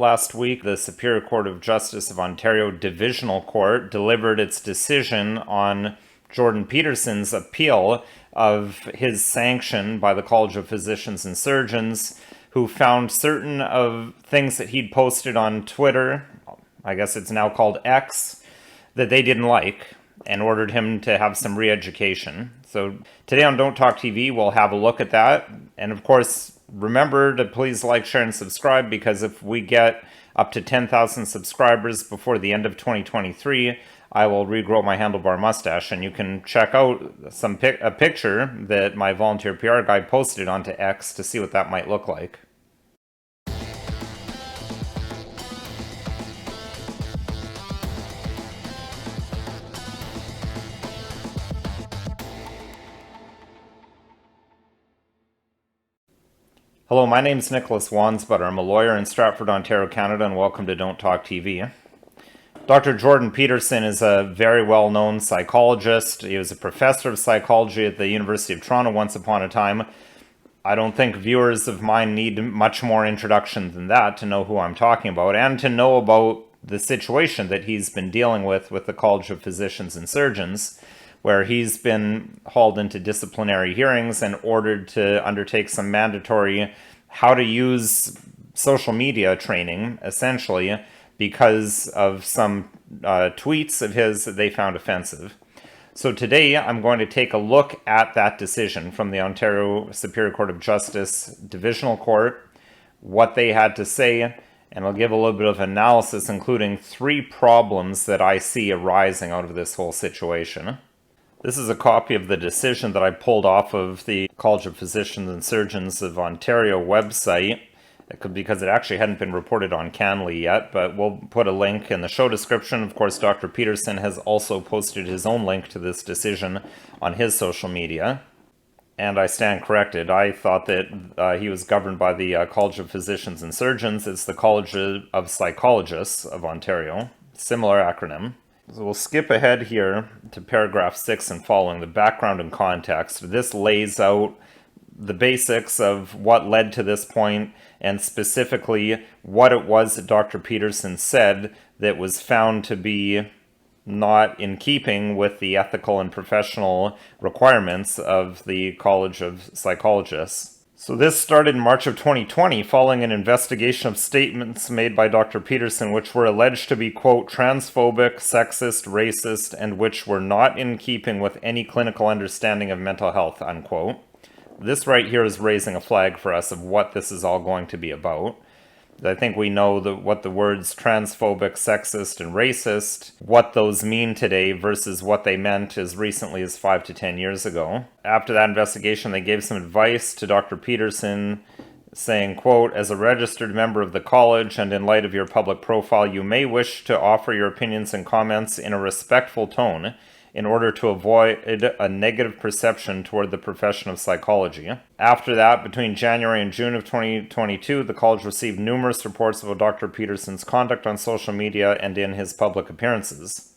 Last week, the Superior Court of Justice of Ontario Divisional Court delivered its decision on Jordan Peterson's appeal of his sanction by the College of Physicians and Surgeons, who found certain of things that he'd posted on Twitter, I guess it's now called X, that they didn't like, and ordered him to have some re-education. So today on Don't Talk TV, we'll have a look at that. And of course, remember to please like, share, and subscribe, because if we get up to 10,000 subscribers before the end of 2023, I will regrow my handlebar mustache, and you can check out a picture that my volunteer PR guy posted onto X to see what that might look like. Hello, my name is Nicholas Wansbutter. I'm a lawyer in Stratford, Ontario, Canada, and welcome to Don't Talk TV. Dr. Jordan Peterson is a very well-known psychologist. He was a professor of psychology at the University of Toronto once upon a time. I don't think viewers of mine need much more introduction than that to know who I'm talking about, and to know about the situation that he's been dealing with the College of Physicians and Surgeons, where he's been hauled into disciplinary hearings and ordered to undertake some mandatory how to use social media training, essentially, because of some tweets of his that they found offensive. So today I'm going to take a look at that decision from the Ontario Superior Court of Justice Divisional Court, what they had to say, and I'll give a little bit of analysis, including 3 problems that I see arising out of this whole situation. This is a copy of the decision that I pulled off of the College of Physicians and Surgeons of Ontario website, because it actually hadn't been reported on Canly yet, but we'll put a link in the show description. Of course, Dr. Peterson has also posted his own link to this decision on his social media. And I stand corrected. I thought that he was governed by the College of Physicians and Surgeons. It's the College of Psychologists of Ontario. Similar acronym. So we'll skip ahead here to paragraph 6 and following, the background and context. This lays out the basics of what led to this point, and specifically what it was that Dr. Peterson said that was found to be not in keeping with the ethical and professional requirements of the College of Psychologists. So this started in March of 2020, following an investigation of statements made by Dr. Peterson which were alleged to be, quote, transphobic, sexist, racist, and which were not in keeping with any clinical understanding of mental health, unquote. This right here is raising a flag for us of what this is all going to be about. I think we know what the words transphobic, sexist, and racist, what those mean today versus what they meant as recently as 5 to 10 years ago. After that investigation, they gave some advice to Dr. Peterson, saying, quote, as a registered member of the college and in light of your public profile, you may wish to offer your opinions and comments in a respectful tone in order to avoid a negative perception toward the profession of psychology. After that, between January and June of 2022, the college received numerous reports about Dr. Peterson's conduct on social media and in his public appearances.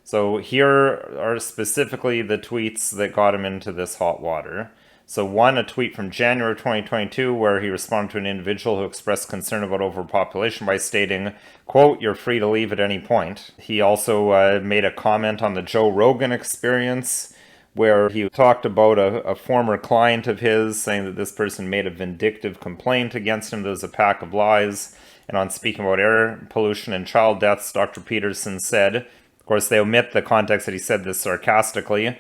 So here are specifically the tweets that got him into this hot water. So one, a tweet from January 2022 where he responded to an individual who expressed concern about overpopulation by stating, quote, you're free to leave at any point. He also made a comment on the Joe Rogan Experience where he talked about a former client of his, saying that this person made a vindictive complaint against him that was a pack of lies. And on speaking about air pollution and child deaths, Dr. Peterson said, of course they omit the context that he said this sarcastically,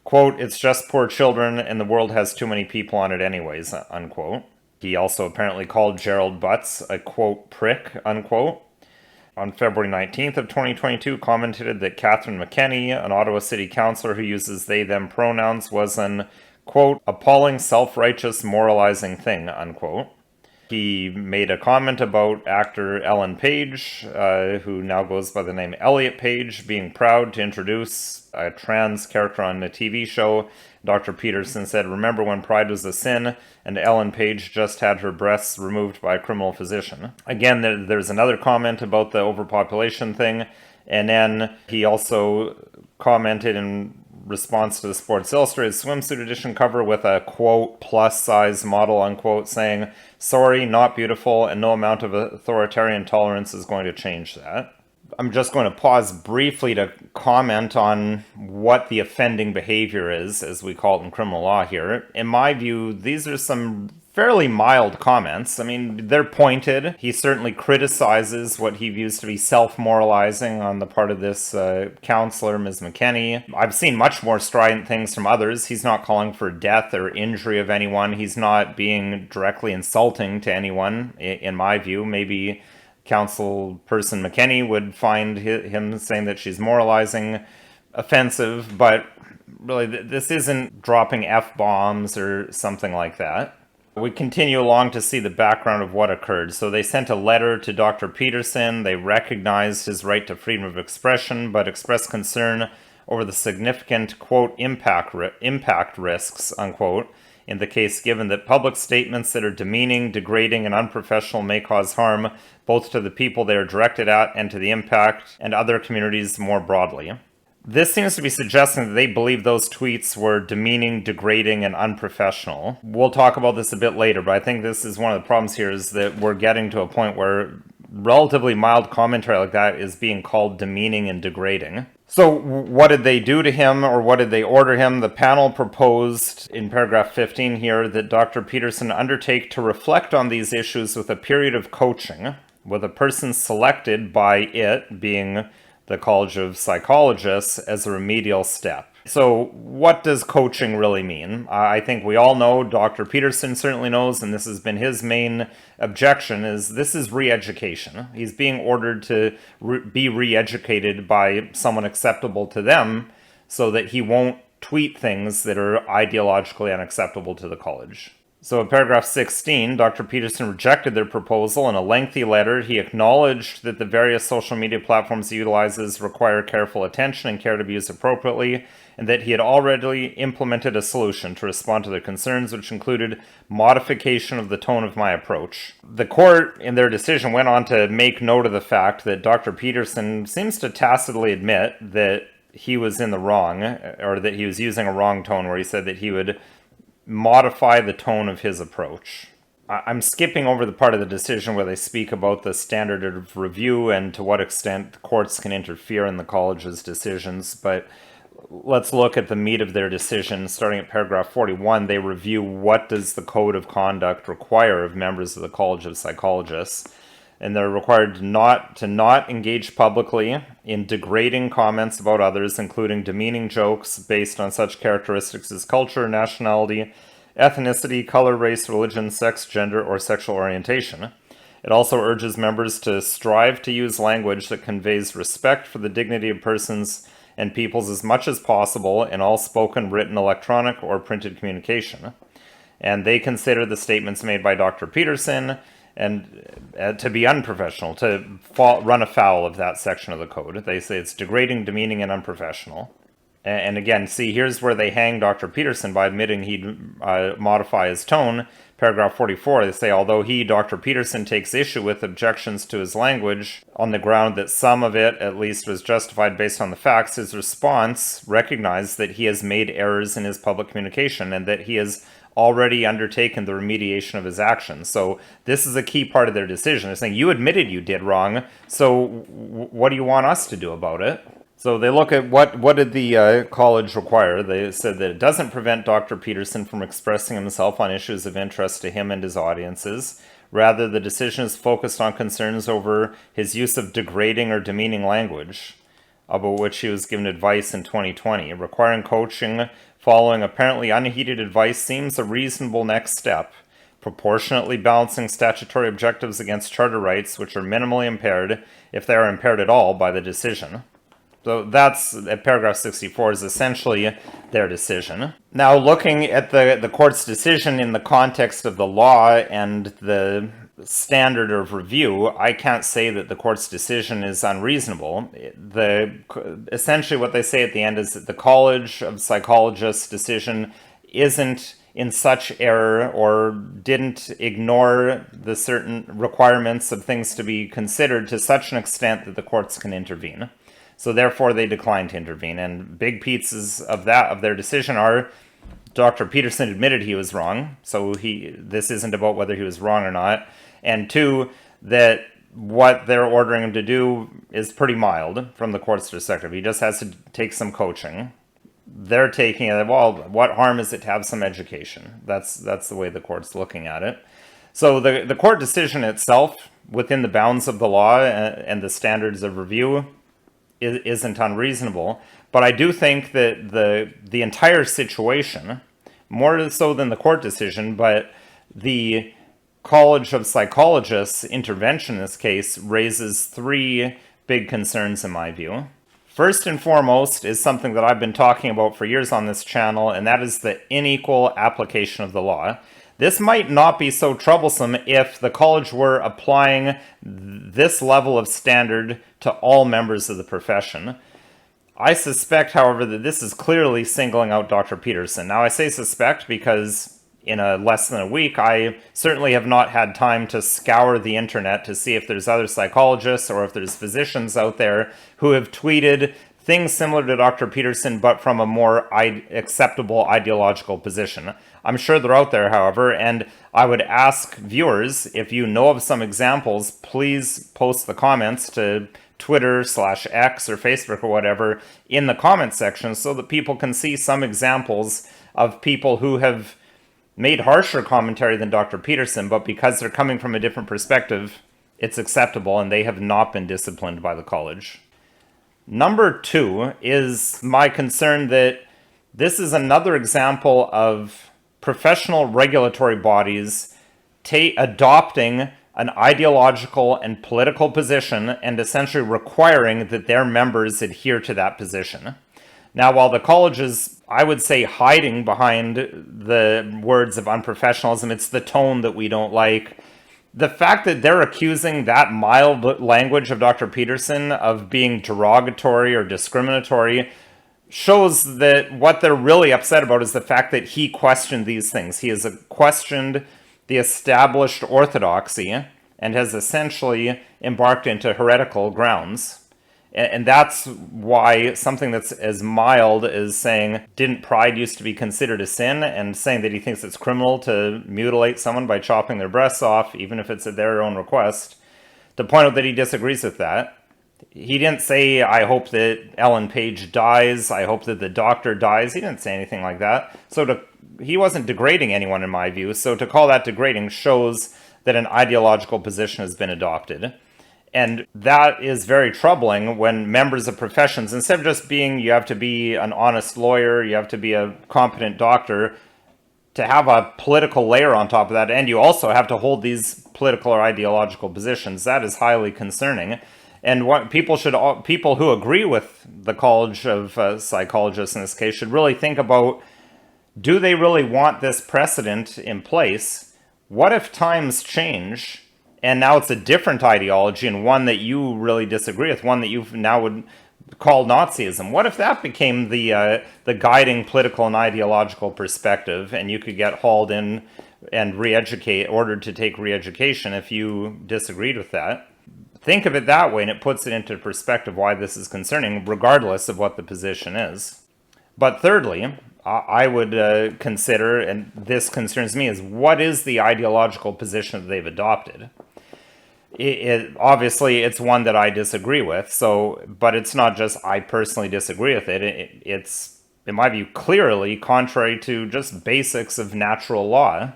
quote, it's just poor children and the world has too many people on it anyways, unquote. He also apparently called Gerald Butts a, quote, prick, unquote. On February 19th of 2022, commented that Catherine McKenney, an Ottawa City Councillor who uses they-them pronouns, was an, quote, appalling, self-righteous, moralizing thing, unquote. He made a comment about actor Ellen Page, who now goes by the name Elliot Page, being proud to introduce a trans character on a TV show. Dr. Peterson said, remember when pride was a sin, and Ellen Page just had her breasts removed by a criminal physician. Again, there's another comment about the overpopulation thing, and then he also commented and response to the Sports Illustrated swimsuit edition cover with a, quote, plus-size model, unquote, saying, "Sorry, not beautiful, and no amount of authoritarian tolerance is going to change that." I'm just going to pause briefly to comment on what the offending behavior is, as we call it in criminal law here. In my view, these are some fairly mild comments. I mean, they're pointed. He certainly criticizes what he views to be self-moralizing on the part of this counselor, Ms. McKenney. I've seen much more strident things from others. He's not calling for death or injury of anyone. He's not being directly insulting to anyone, in my view. Maybe Councilperson McKenney would find him saying that she's moralizing offensive, but really this isn't dropping F-bombs or something like that. We continue along to see the background of what occurred. So they sent a letter to Dr. Peterson. They recognized his right to freedom of expression, but expressed concern over the significant, quote, impact risks, unquote, in the case given that public statements that are demeaning, degrading, and unprofessional may cause harm both to the people they are directed at and to the impact and other communities more broadly. This seems to be suggesting that they believe those tweets were demeaning, degrading, and unprofessional. We'll talk about this a bit later, but I think this is one of the problems here, is that we're getting to a point where relatively mild commentary like that is being called demeaning and degrading. So what did they do to him, or what did they order him? The panel proposed in paragraph 15 here that Dr. Peterson undertake to reflect on these issues with a period of coaching with a person selected by it, being the College of Psychologists, as a remedial step. So what does coaching really mean? I think we all know, Dr. Peterson certainly knows, and this has been his main objection, is this is re-education. He's being ordered to be re-educated by someone acceptable to them so that he won't tweet things that are ideologically unacceptable to the college. So in paragraph 16, Dr. Peterson rejected their proposal. In a lengthy letter, he acknowledged that the various social media platforms he utilizes require careful attention and care to be used appropriately, and that he had already implemented a solution to respond to their concerns, which included modification of the tone of my approach. The court, in their decision, went on to make note of the fact that Dr. Peterson seems to tacitly admit that he was in the wrong, or that he was using a wrong tone, where he said that he would modify the tone of his approach. I'm skipping over the part of the decision where they speak about the standard of review and to what extent the courts can interfere in the college's decisions, but let's look at the meat of their decision. Starting at paragraph 41, they review what does the code of conduct require of members of the College of Psychologists, and they're required to not engage publicly in degrading comments about others, including demeaning jokes based on such characteristics as culture, nationality, ethnicity, color, race, religion, sex, gender, or sexual orientation. It also urges members to strive to use language that conveys respect for the dignity of persons and peoples as much as possible in all spoken, written, electronic, or printed communication. And they consider the statements made by Dr. Peterson and to be unprofessional, to run afoul of that section of the code. They say it's degrading, demeaning, and unprofessional. And again, see, here's where they hang Dr. Peterson by admitting he'd modify his tone. Paragraph 44, they say, although he, Dr. Peterson, takes issue with objections to his language on the ground that some of it, at least, was justified based on the facts, his response recognized that he has made errors in his public communication and that he has already undertaken the remediation of his actions. So this is a key part of their decision. They're saying, you admitted you did wrong, so what do you want us to do about it? So they look at what did the college require. They said that it doesn't prevent Dr. Peterson from expressing himself on issues of interest to him and his audiences. Rather, the decision is focused on concerns over his use of degrading or demeaning language, about which he was given advice in 2020. Requiring coaching following apparently unheeded advice seems a reasonable next step, proportionately balancing statutory objectives against charter rights, which are minimally impaired, if they are impaired at all, by the decision. So that's, at paragraph 64, is essentially their decision. Now, looking at the court's decision in the context of the law and the standard of review, I can't say that the court's decision is unreasonable. Essentially what they say at the end is that the College of Psychologists' decision isn't in such error or didn't ignore the certain requirements of things to be considered to such an extent that the courts can intervene. So therefore they declined to intervene. And big pieces of their decision are Dr. Peterson admitted he was wrong, so this isn't about whether he was wrong or not. And two, that what they're ordering him to do is pretty mild from the court's perspective. He just has to take some coaching. They're taking it, well, what harm is it to have some education? That's the way the court's looking at it. So the court decision itself, within the bounds of the law and the standards of review, isn't unreasonable. But I do think that the entire situation, more so than the court decision, but the College of Psychologists intervention in this case raises three big concerns in my view. First and foremost is something that I've been talking about for years on this channel, and that is the unequal application of the law. This might not be so troublesome if the college were applying this level of standard to all members of the profession. I suspect, however, that this is clearly singling out Dr. Peterson. Now, I say suspect because in less than a week, I certainly have not had time to scour the internet to see if there's other psychologists or if there's physicians out there who have tweeted things similar to Dr. Peterson, but from a more acceptable ideological position. I'm sure they're out there, however, and I would ask viewers, if you know of some examples, please post the comments to Twitter/X or Facebook or whatever in the comment section so that people can see some examples of people who have made harsher commentary than Dr. Peterson, but because they're coming from a different perspective, it's acceptable and they have not been disciplined by the college. Number two is my concern that this is another example of professional regulatory bodies adopting an ideological and political position and essentially requiring that their members adhere to that position. Now, while the college is, I would say, hiding behind the words of unprofessionalism, it's the tone that we don't like. The fact that they're accusing that mild language of Dr. Peterson of being derogatory or discriminatory shows that what they're really upset about is the fact that he questioned these things. He has questioned the established orthodoxy and has essentially embarked into heretical grounds. And that's why something that's as mild as saying, didn't pride used to be considered a sin, and saying that he thinks it's criminal to mutilate someone by chopping their breasts off, even if it's at their own request, to point out that he disagrees with that. He didn't say, I hope that Ellen Page dies, I hope that the doctor dies. He didn't say anything like that. So he wasn't degrading anyone in my view. So to call that degrading shows that an ideological position has been adopted. And that is very troubling when members of professions, instead of just being, you have to be an honest lawyer, you have to be a competent doctor, to have a political layer on top of that, and you also have to hold these political or ideological positions, that is highly concerning. And what people who agree with the College of Psychologists in this case should really think about, do they really want this precedent in place? What if times change and now it's a different ideology and one that you really disagree with, one that you now would call Nazism? What if that became the guiding political and ideological perspective, and you could get hauled in and ordered to take re-education if you disagreed with that? Think of it that way, and it puts it into perspective why this is concerning, regardless of what the position is. But thirdly, I would consider, and this concerns me, is what is the ideological position that they've adopted? Obviously, it's one that I disagree with, but it's not just I personally disagree with it. It's, in my view, clearly contrary to just basics of natural law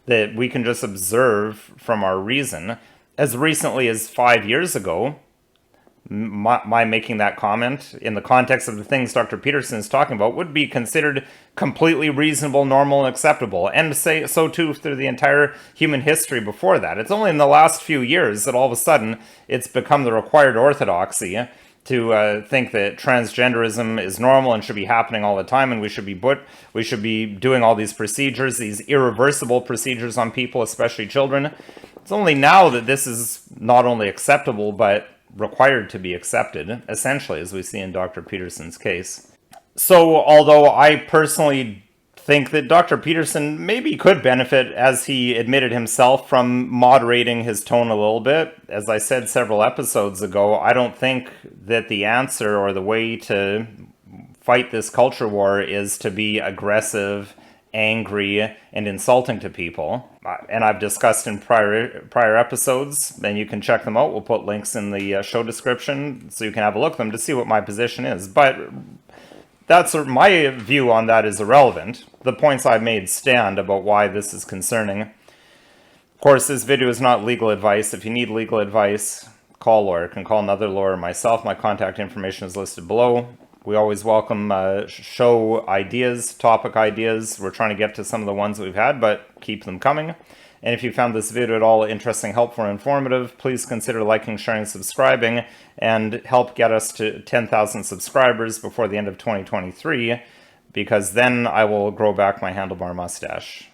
that we can just observe from our reason. As recently as 5 years ago, my making that comment in the context of the things Dr. Peterson is talking about would be considered completely reasonable, normal, and acceptable, and say so too through the entire human history before that. It's only in the last few years that all of a sudden it's become the required orthodoxy to think that transgenderism is normal and should be happening all the time, and we should be doing all these procedures, these irreversible procedures on people, especially children. It's only now that this is not only acceptable, but required to be accepted, essentially, as we see in Dr. Peterson's case. So, although I personally think that Dr. Peterson maybe could benefit, as he admitted himself, from moderating his tone a little bit. As I said several episodes ago, I don't think that the answer or the way to fight this culture war is to be aggressive, angry, and insulting to people. And I've discussed in prior episodes, and you can check them out. We'll put links in the show description so you can have a look at them to see what my position is. But that's my view on that is irrelevant. The points I've made stand about why this is concerning. Of course, this video is not legal advice. If you need legal advice, call a lawyer. You can call another lawyer or myself. My contact information is listed below. We always welcome show ideas, topic ideas. We're trying to get to some of the ones that we've had, but keep them coming. And if you found this video at all interesting, helpful, or informative, please consider liking, sharing, subscribing, and help get us to 10,000 subscribers before the end of 2023, because then I will grow back my handlebar mustache.